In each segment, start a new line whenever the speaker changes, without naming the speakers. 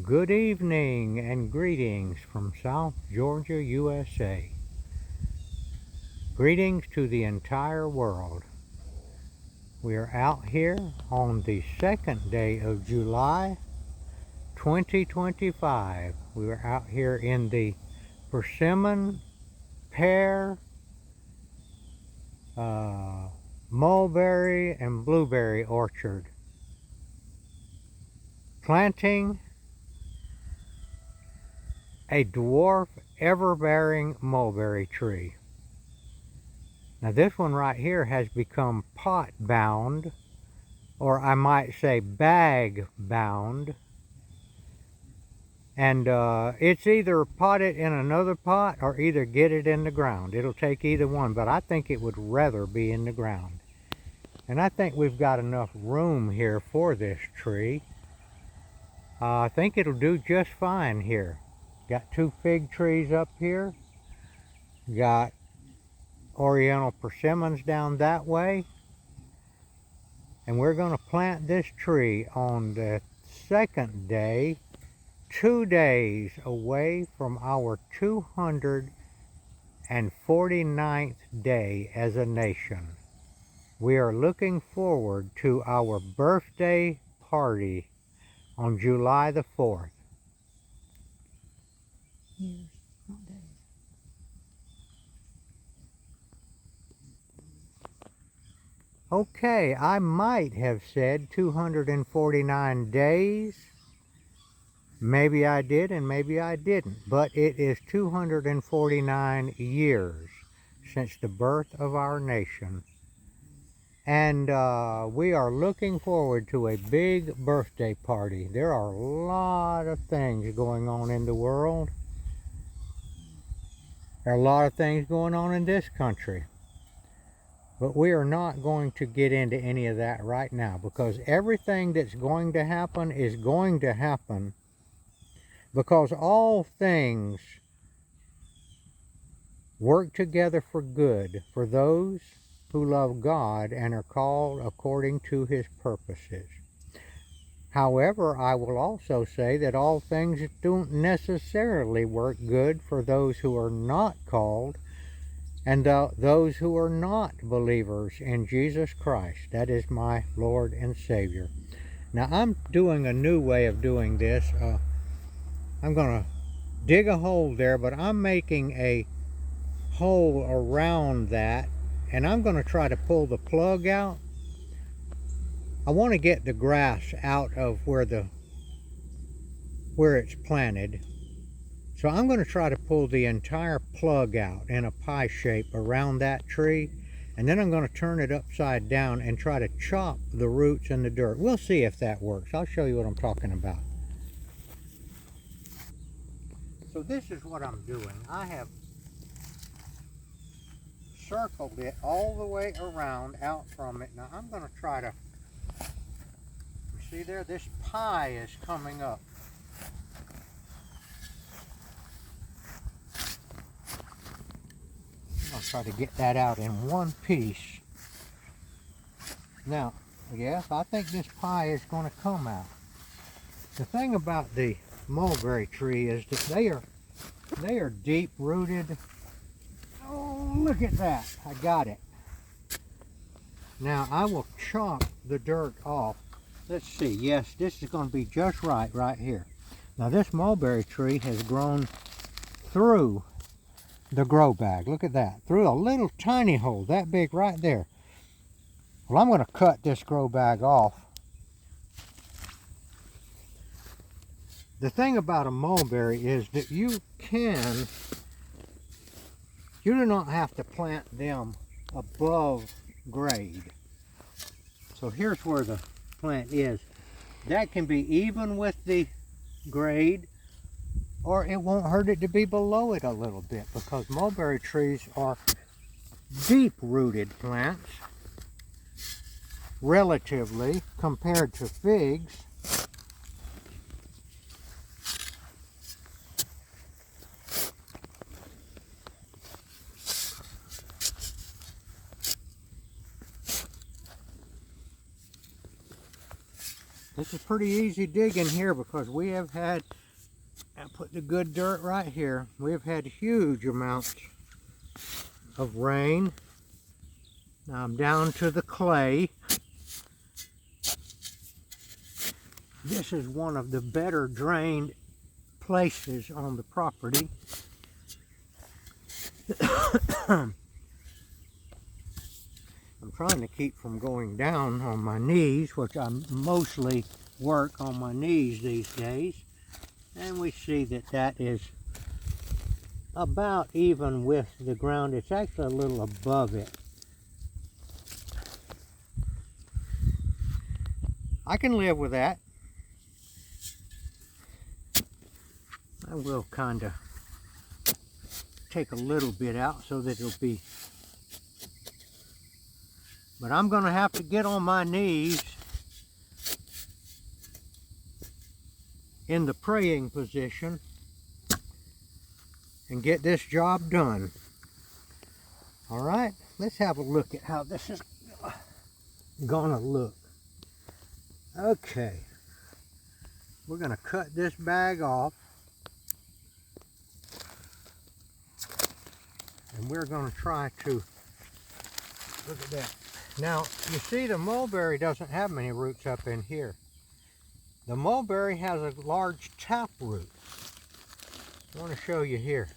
Good evening and greetings from South Georgia, USA. Greetings to the entire world. We are out here on the second day of July 2025. We are out here in the persimmon, pear, mulberry, and blueberry orchard, planting a dwarf everbearing mulberry tree. Now this one right here has become pot bound, or I might say bag bound, and it's either pot it in another pot or either get it in the ground. It'll take either one, but I think it would rather be in the ground. And I think we've got enough room here for this tree. I think it'll do just fine here. Got two fig trees up here. Got oriental persimmons down that way. And we're going to plant this tree on the second day, 2 days away from our 249th day as a nation. We are looking forward to our birthday party on July the 4th.
Years, not days.
Okay, I might have said 249 days. Maybe I did and maybe I didn't, but it is 249 years since the birth of our nation. And we are looking forward to a big birthday party. There are a lot of things going on in the world. There are a lot of things going on in this country. But we are not going to get into any of that right now, because everything that's going to happen is going to happen because all things work together for good for those who love God and are called according to His purposes. However, I will also say that all things don't necessarily work good for those who are not called and those who are not believers in Jesus Christ. That is my Lord and Savior. Now, I'm doing a new way of doing this. I'm going to dig a hole there, but I'm making a hole around that, and I'm going to try to pull the plug out. I want to get the grass out of where it's planted. So I'm going to try to pull the entire plug out in a pie shape around that tree, and then I'm going to turn it upside down and try to chop the roots and the dirt. We'll see if that works. I'll show you what I'm talking about. So this is what I'm doing. I have circled it all the way around out from it. Now I'm going to try to, you see there, this pie is coming up. I'll try to get that out in one piece. Now, yes, I think this pie is going to come out. The thing about the mulberry tree is that they are deep rooted. Oh, look at that. I got it. Now, I will chop the dirt off. Let's see. Yes, this is going to be just right here. Now, this mulberry tree has grown through the grow bag. Look at that. Through a little tiny hole that big right there. Well, I'm going to cut this grow bag off. The thing about a mulberry is that you do not have to plant them above grade. So here's where the plant is. That can be even with the grade, or it won't hurt it to be below it a little bit, because mulberry trees are deep-rooted plants, relatively, compared to figs. This is pretty easy digging here because we have had, I put the good dirt right here, we have had huge amounts of rain. Now I'm down to the clay. This is one of the better drained places on the property. I'm trying to keep from going down on my knees, which I mostly work on my knees these days. And we see that that is about even with the ground. It's actually a little above it. I can live with that. I will kind of take a little bit out so that it'll be, but I'm going to have to get on my knees in the praying position and get this job done. All right, let's have a look at how this is gonna look. Okay, we're gonna cut this bag off and we're gonna try to, look at that. Now, you see the mulberry doesn't have many roots up in here. The mulberry has a large tap root. I want to show you here.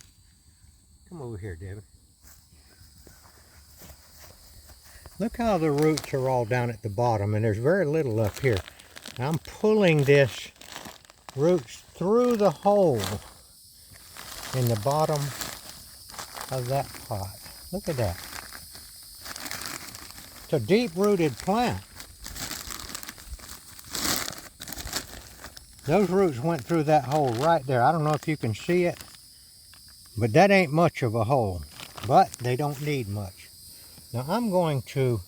Come over here, David. Look how the roots are all down at the bottom, and there's very little up here. Now I'm pulling this roots through the hole in the bottom of that pot. Look at that. It's a deep-rooted plant. Those roots went through that hole right there. I don't know if you can see it, but that ain't much of a hole. But they don't need much. Now I'm going to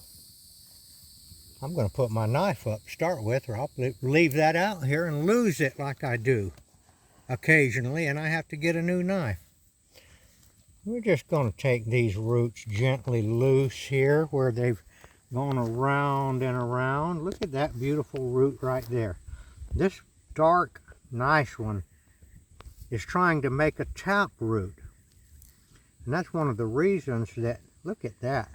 put my knife up to start with, or I'll leave that out here and lose it like I do occasionally, and I have to get a new knife. We're just going to take these roots gently loose here where they've gone around and around. Look at that beautiful root right there. This dark, nice one is trying to make a tap root. And that's one of the reasons that, look at that.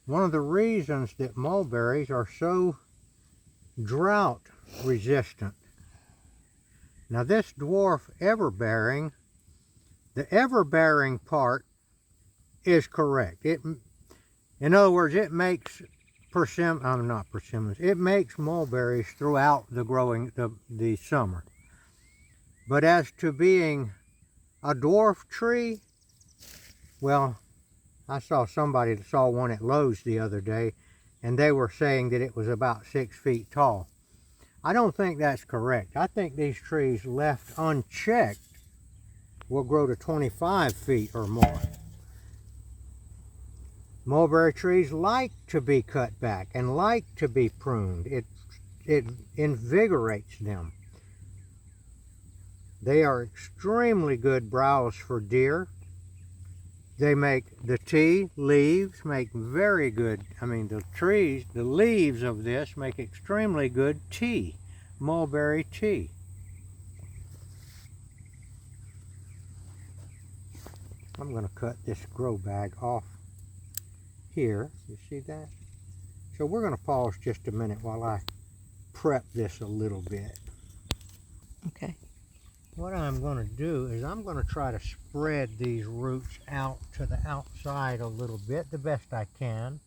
One of the reasons that mulberries are so drought resistant. Now this dwarf everbearing, the everbearing part is correct. In other words, it makes it makes mulberries throughout the summer. But as to being a dwarf tree, well, I saw somebody that saw one at Lowe's the other day, and they were saying that it was about 6 feet tall. I don't think that's correct. I think these trees left unchecked will grow to 25 feet or more. Mulberry trees like to be cut back and like to be pruned. It invigorates them. They are extremely good browse for deer. They make the tea leaves, make very good, the leaves of this make extremely good tea, mulberry tea. I'm going to cut this grow bag off here. You see that? So we're going to pause just a minute while I prep this a little bit.
Okay.
What I'm going to do is I'm going to try to spread these roots out to the outside a little bit, the best I can,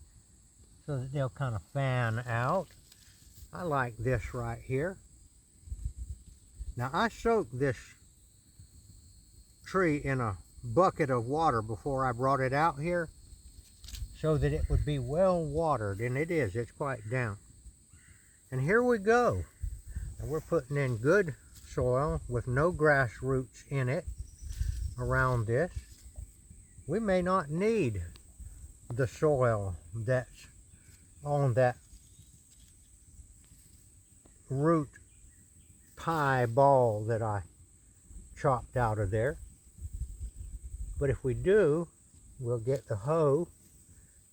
so that they'll kind of fan out. I like this right here. Now I soaked this tree in a bucket of water before I brought it out here so that it would be well watered, and it is, it's quite damp. And here we go. And we're putting in good soil with no grass roots in it around this. We may not need the soil that's on that root pie ball that I chopped out of there. But if we do, we'll get the hoe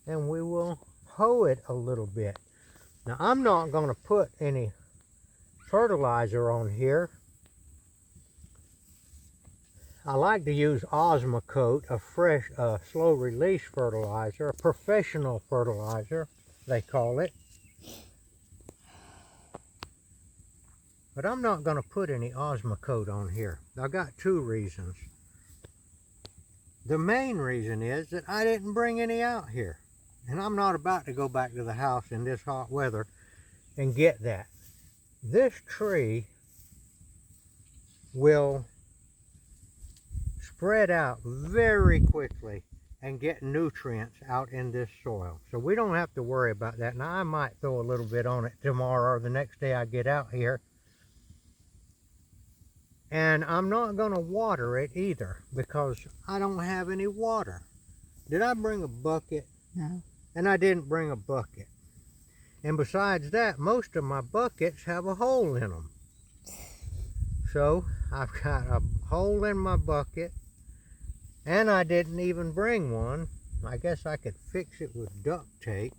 and we will hoe it a little bit. Now I'm not going to put any fertilizer on here. I like to use Osmocote, a fresh, slow release fertilizer, a professional fertilizer, they call it. But I'm not going to put any Osmocote on here. I got two reasons. The main reason is that I didn't bring any out here. And I'm not about to go back to the house in this hot weather and get that. This tree will spread out very quickly and get nutrients out in this soil. So we don't have to worry about that. Now I might throw a little bit on it tomorrow or the next day I get out here. And I'm not going to water it either because I don't have any water. Did I bring a bucket?
No.
And I didn't bring a bucket. And besides that, most of my buckets have a hole in them. So I've got a hole in my bucket, and I didn't even bring one. I guess I could fix it with duct tape.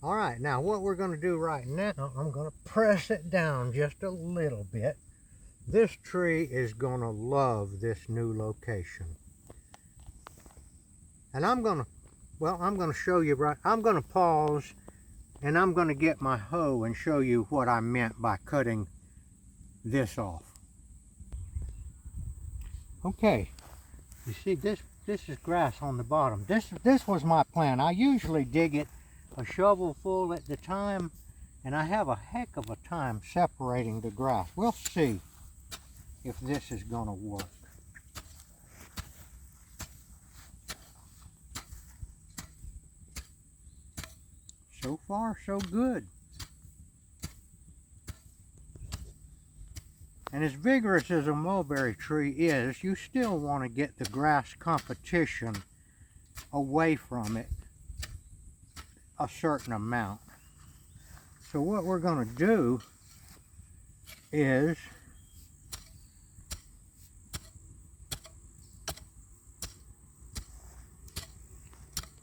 All right, now what we're going to do right now, I'm going to press it down just a little bit. This tree is going to love this new location. And I'm going to show you right, I'm going to pause and I'm going to get my hoe and show you what I meant by cutting this off. Okay, you see this is grass on the bottom. This was my plan. I usually dig it a shovel full at the time, and I have a heck of a time separating the grass. We'll see if this is going to work. So far, so good. And as vigorous as a mulberry tree is, you still want to get the grass competition away from it a certain amount. So what we're going to do is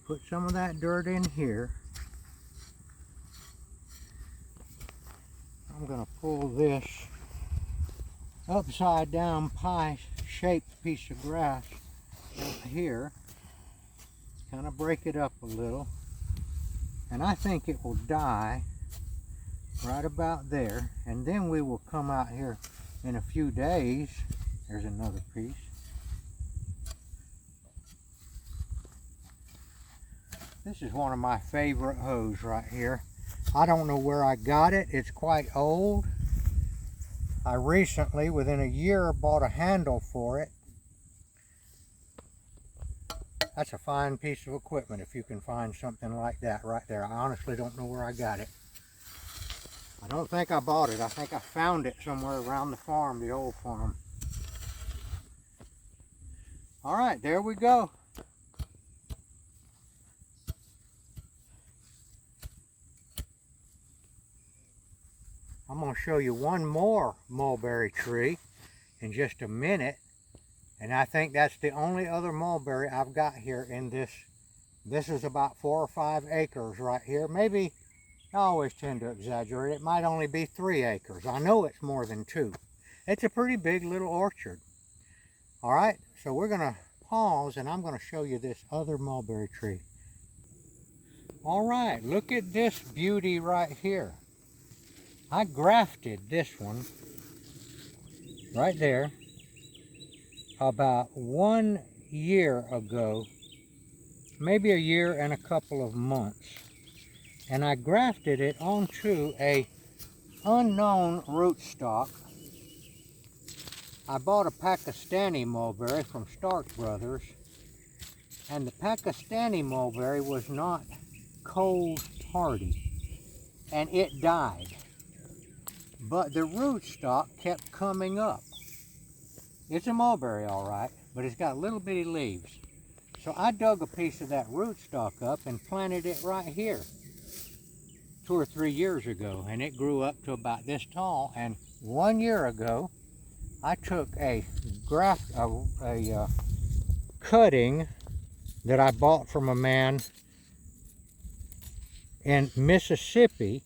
put some of that dirt in here. I'm going to pull this upside down pie shaped piece of grass out here, kind of break it up a little, and I think it will die right about there. And then we will come out here in a few days. There's another piece. This is one of my favorite hoes right here. I don't know where I got it. It's quite old. I recently, within a year, bought a handle for it. That's a fine piece of equipment if you can find something like that right there. I honestly don't know where I got it. I don't think I bought it. I think I found it somewhere around the farm, the old farm. All right, there we go. I'm going to show you one more mulberry tree in just a minute. And I think that's the only other mulberry I've got here in this. This is about 4 or 5 acres right here. Maybe, I always tend to exaggerate. It might only be 3 acres. I know it's more than 2. It's a pretty big little orchard. All right, so we're going to pause and I'm going to show you this other mulberry tree. All right, look at this beauty right here. I grafted this one right there about 1 year ago, maybe a year and a couple of months. And I grafted it onto a unknown rootstock. I bought a Pakistani mulberry from Stark Brothers, and the Pakistani mulberry was not cold hardy, and it died. But the rootstock kept coming up. It's a mulberry, all right, but it's got little bitty leaves. So I dug a piece of that rootstock up and planted it right here 2 or 3 years ago, and it grew up to about this tall. And 1 year ago, I took a cutting that I bought from a man in Mississippi,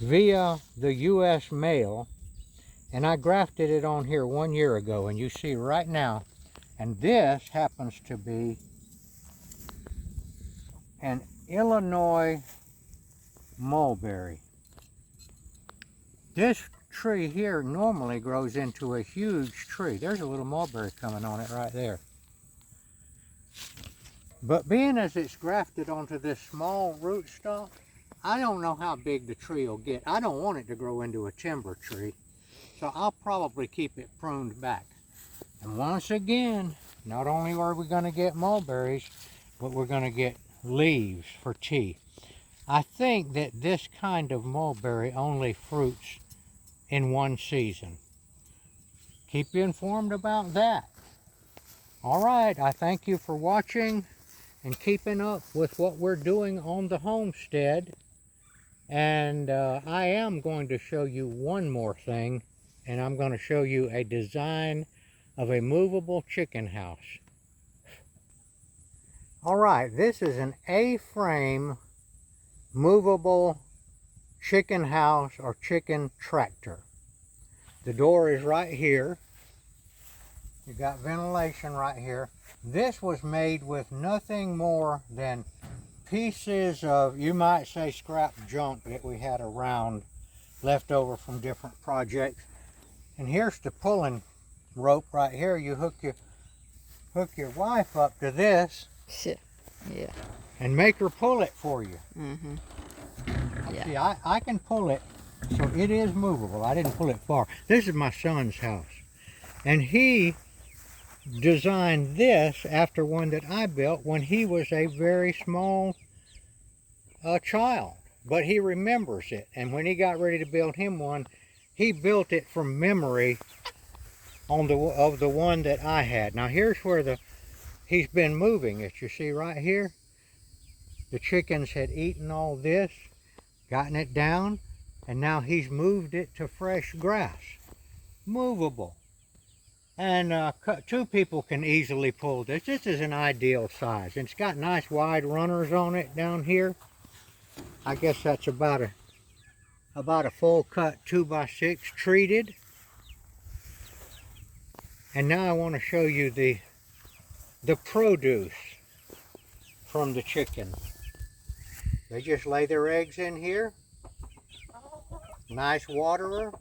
via the U.S. mail, and I grafted it on here 1 year ago, and you see right now, and this happens to be an Illinois mulberry. This tree here normally grows into a huge tree. There's a little mulberry coming on it right there. But being as it's grafted onto this small rootstock, I don't know how big the tree will get. I don't want it to grow into a timber tree, so I'll probably keep it pruned back. And once again, not only are we going to get mulberries, but we're going to get leaves for tea. I think that this kind of mulberry only fruits in one season. Keep you informed about that. All right, I thank you for watching and keeping up with what we're doing on the homestead. And I am going to show you one more thing, and I'm going to show you a design of a movable chicken house. All right, this is an A-frame movable chicken house or chicken tractor. The door is right here. You got ventilation right here. This was made with nothing more than pieces of, you might say, scrap junk that we had around, left over from different projects. And here's the pulling rope right here. You hook your wife up to this.
Yeah.
And make her pull it for you.
Mm-hmm. Yeah.
See, I can pull it, so it is movable. I didn't pull it far. This is my son's house. And he designed this after one that I built when he was a very small child. But he remembers it. And when he got ready to build him one, he built it from memory of the one that I had. Now here's where he's been moving it. You see right here? The chickens had eaten all this, gotten it down, and now he's moved it to fresh grass. Movable. And 2 people can easily pull this. This is an ideal size. And it's got nice wide runners on it down here. I guess that's about a full cut 2x6 treated. And now I want to show you the produce from the chicken. They just lay their eggs in here. Nice waterer.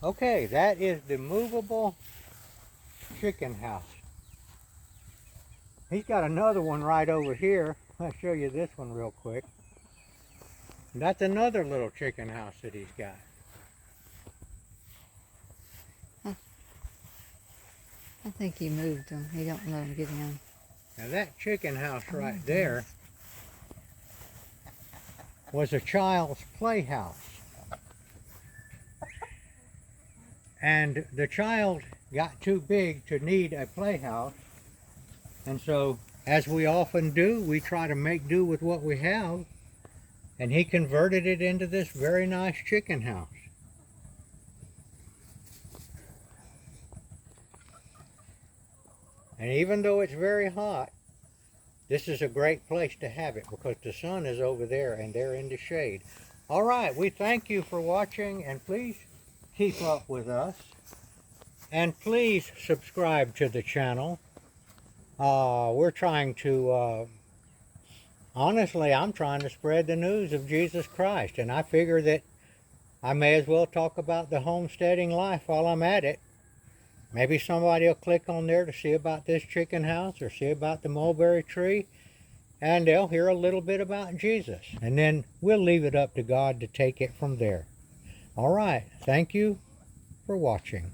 Okay, that is the movable chicken house. He's got another one right over here. I'll show you this one real quick. That's another little chicken house that he's got.
I think he moved them. He don't let them get in.
Now that chicken house right there was a child's playhouse. And the child got too big to need a playhouse. And so, as we often do, we try to make do with what we have. And he converted it into this very nice chicken house. And even though it's very hot, this is a great place to have it because the sun is over there and they're in the shade. All right, we thank you for watching, and please keep up with us. And please subscribe to the channel. We're trying to, honestly, I'm trying to spread the news of Jesus Christ. And I figure that I may as well talk about the homesteading life while I'm at it. Maybe somebody will click on there to see about this chicken house or see about the mulberry tree, and they'll hear a little bit about Jesus. And then we'll leave it up to God to take it from there. All right. Thank you for watching.